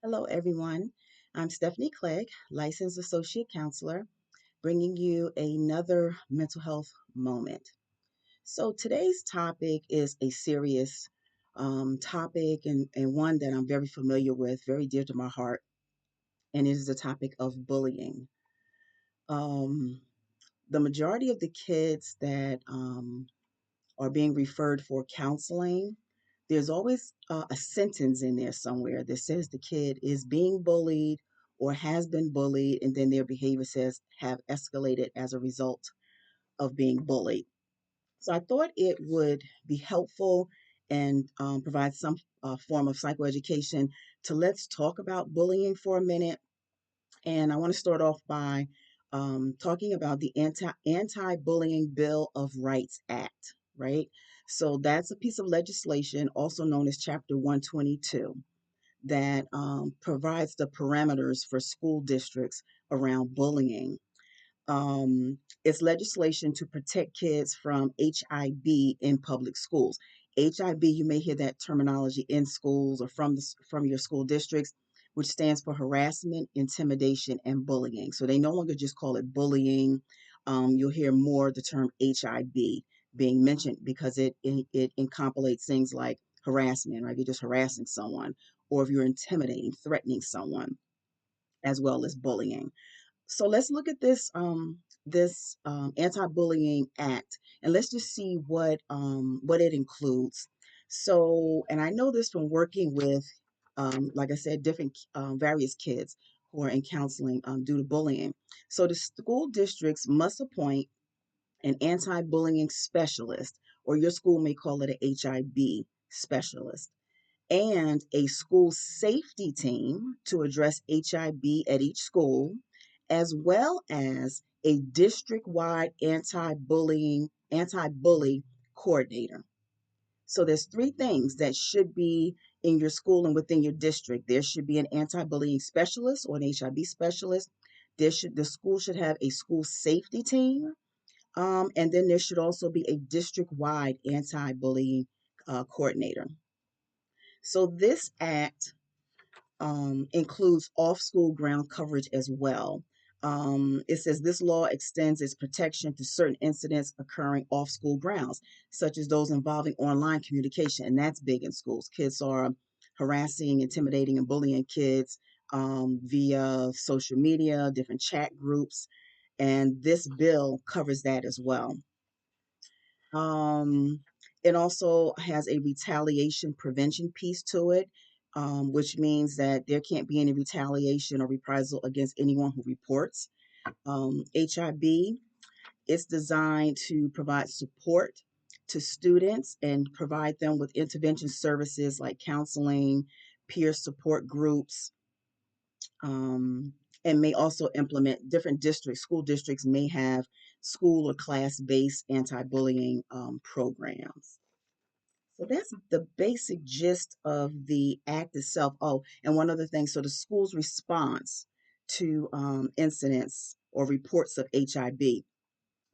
Hello, everyone. I'm Stephanie Clegg, licensed associate counselor, bringing you another mental health moment. So, today's topic is a serious topic and one that I'm very familiar with, very dear to my heart, and it is the topic of bullying. Um, the majority of the kids that are being referred for counseling, there's always a sentence in there somewhere that says the kid is being bullied or has been bullied, and then their behavior says have escalated as a result of being bullied. So I thought it would be helpful and provide some form of psychoeducation to let's talk about bullying for a minute. And I want to start off by talking about the Anti-Bullying Bill of Rights Act, right? So that's a piece of legislation, also known as Chapter 122, that provides the parameters for school districts around bullying. It's legislation to protect kids from HIB in public schools. HIB, you may hear that terminology in schools or from your school districts, which stands for harassment, intimidation, and bullying. So they no longer just call it bullying. You'll hear more the term HIB being mentioned because it encompasses things like harassment, right? You're just harassing someone, or if you're intimidating, threatening someone, as well as bullying. So let's look at this anti-bullying act, and let's just see what it includes. So, and I know this from working with, like I said, different various kids who are in counseling due to bullying. So the school districts must appoint an anti-bullying specialist, or your school may call it a HIB specialist, and a school safety team to address HIB at each school, as well as a district-wide anti-bully coordinator. So there's three things that should be in your school and within your district. There should be an anti-bullying specialist or an HIB specialist. The school should have a school safety team, and then there should also be a district-wide anti-bullying coordinator. So this act includes off school ground coverage as well. It says this law extends its protection to certain incidents occurring off school grounds, such as those involving online communication, and that's big in schools. Kids are harassing, intimidating, and bullying kids via social media, different chat groups, and this bill covers that as well. Um, it also has a retaliation prevention piece to it, which means that there can't be any retaliation or reprisal against anyone who reports HIB. It's designed to provide support to students and provide them with intervention services like counseling, peer support groups, um, and may also implement different districts. School districts may have school or class based anti bullying programs. So that's the basic gist of the act itself. Oh, and one other thing. So the school's response to incidents or reports of HIB.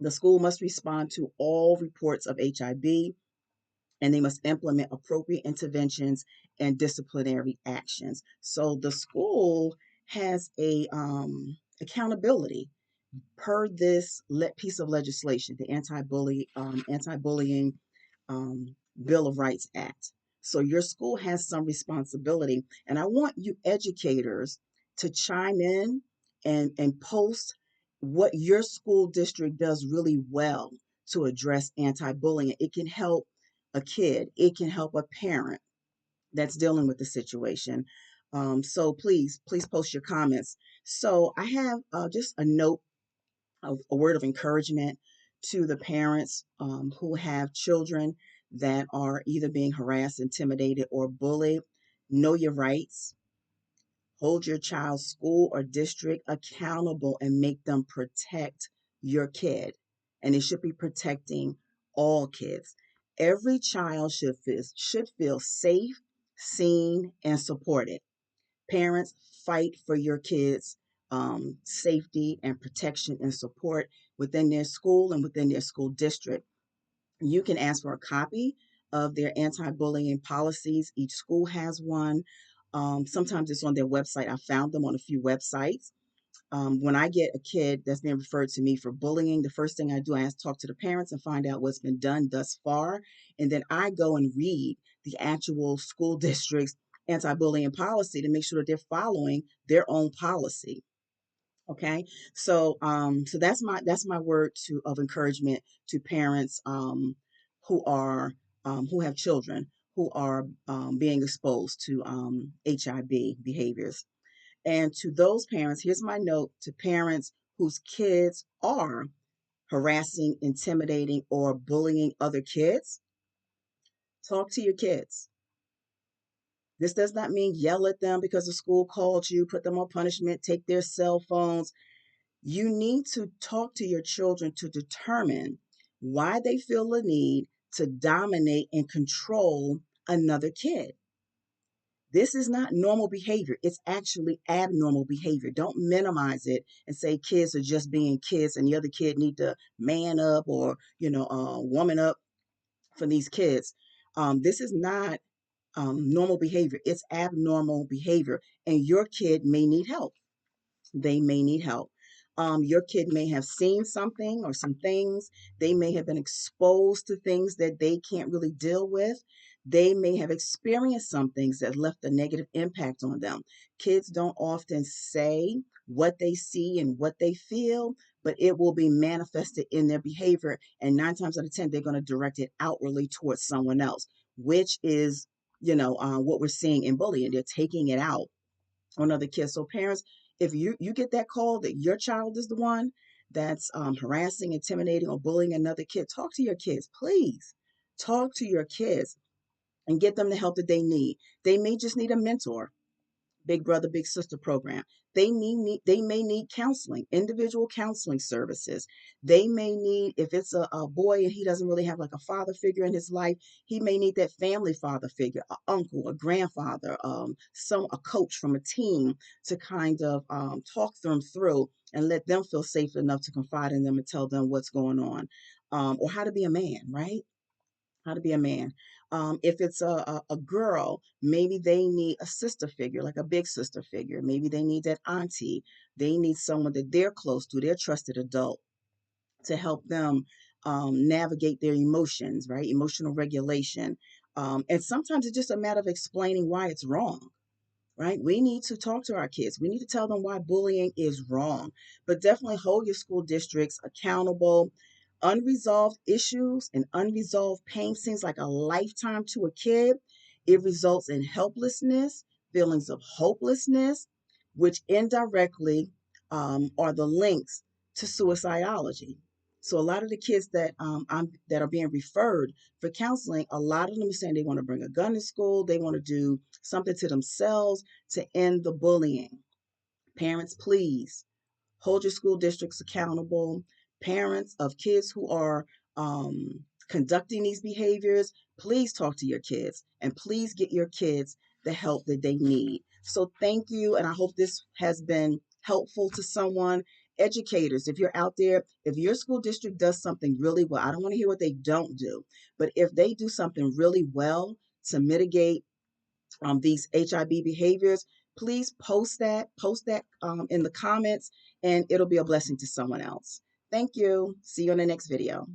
The school must respond to all reports of HIB, and they must implement appropriate interventions and disciplinary actions. So the school has a accountability per this piece of legislation, the anti-bullying Bill of Rights Act. So your school has some responsibility, and I want you educators to chime in and post what your school district does really well to address anti-bullying. It can help a kid, it can help a parent that's dealing with the situation. So please post your comments. So I have just a note, a word of encouragement to the parents who have children that are either being harassed, intimidated, or bullied. Know your rights. Hold your child's school or district accountable and make them protect your kid. And it should be protecting all kids. Every child should feel safe, seen, and supported. Parents, fight for your kids' safety and protection and support within their school and within their school district. You can ask for a copy of their anti bullying policies. Each school has one. Sometimes it's on their website. I found them on a few websites. When I get a kid that's being referred to me for bullying, the first thing I do, I talk to the parents and find out what's been done thus far. And then I go and read the actual school district's anti-bullying policy to make sure that they're following their own policy. Okay, so that's my word to of encouragement to parents who are who have children who are being exposed to HIB behaviors. And to those parents, here's my note to parents whose kids are harassing, intimidating, or bullying other kids. Talk to your kids. This does not mean yell at them because the school called you, put them on punishment, take their cell phones. You need to talk to your children to determine why they feel the need to dominate and control another kid. This is not normal behavior. It's actually abnormal behavior. Don't minimize it and say kids are just being kids and the other kid need to man up or, woman up for these kids. This is not normal behavior. It's abnormal behavior, and your kid may need help. They may need help. Your kid may have seen something or some things. They may have been exposed to things that they can't really deal with. They may have experienced some things that left a negative impact on them. Kids don't often say what they see and what they feel, but it will be manifested in their behavior. And 9 times out of 10, they're going to direct it outwardly towards someone else, which is, what we're seeing in bullying. They're taking it out on other kids. So parents, if you get that call that your child is the one that's harassing, intimidating, or bullying another kid, talk to your kids, please. Talk to your kids and get them the help that they need. They may just need a mentor, big brother, big sister program. They may need counseling, individual counseling services. They may need, if it's a boy and he doesn't really have like a father figure in his life, he may need that family father figure, an uncle, a grandfather, a coach from a team to kind of talk them through and let them feel safe enough to confide in them and tell them what's going on, or how to be a man, right? How to be a man. If it's a girl, maybe they need a sister figure, like a big sister figure. Maybe they need that auntie. They need someone that they're close to, their trusted adult, to help them navigate their emotions, right? Emotional regulation. And sometimes it's just a matter of explaining why it's wrong, right? We need to talk to our kids. We need to tell them why bullying is wrong, but definitely hold your school districts accountable. Unresolved issues and unresolved pain seems like a lifetime to a kid. It results in helplessness, feelings of hopelessness, which indirectly are the links to suicidology. So a lot of the kids that are being referred for counseling, a lot of them are saying they want to bring a gun to school, they want to do something to themselves to end the bullying. Parents, please hold your school districts accountable. Parents of kids who are conducting these behaviors, please talk to your kids and please get your kids the help that they need. So thank you, and I hope this has been helpful to someone. Educators, if you're out there, if your school district does something really well, I don't want to hear what they don't do, but if they do something really well to mitigate these HIB behaviors, please post that in the comments, and it'll be a blessing to someone else. Thank you. See you in the next video.